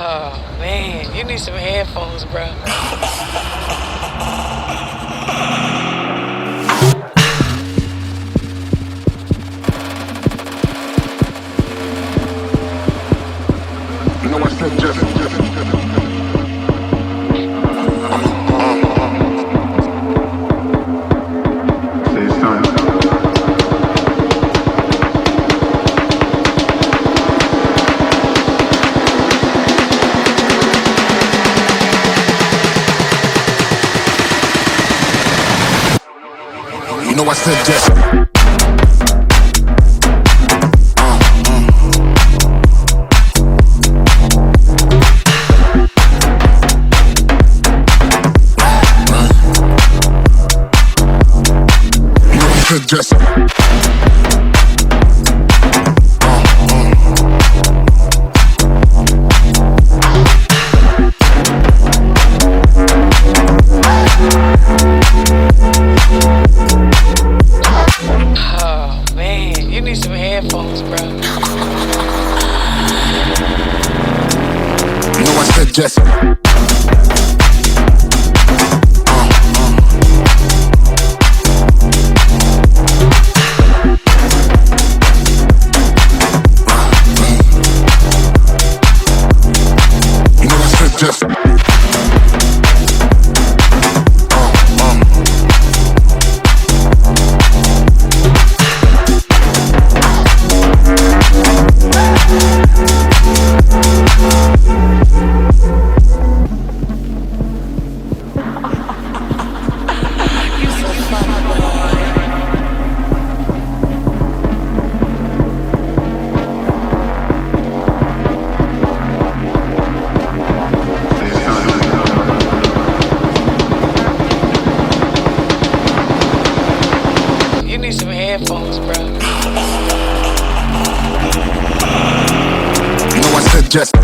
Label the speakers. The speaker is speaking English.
Speaker 1: Oh man, you need some headphones, bro.
Speaker 2: You know I said just say son. You know I said just just
Speaker 1: Oh man, you need some headphones, bro.
Speaker 2: you know I said just just
Speaker 1: You need some headphones, bro.
Speaker 2: you know I said just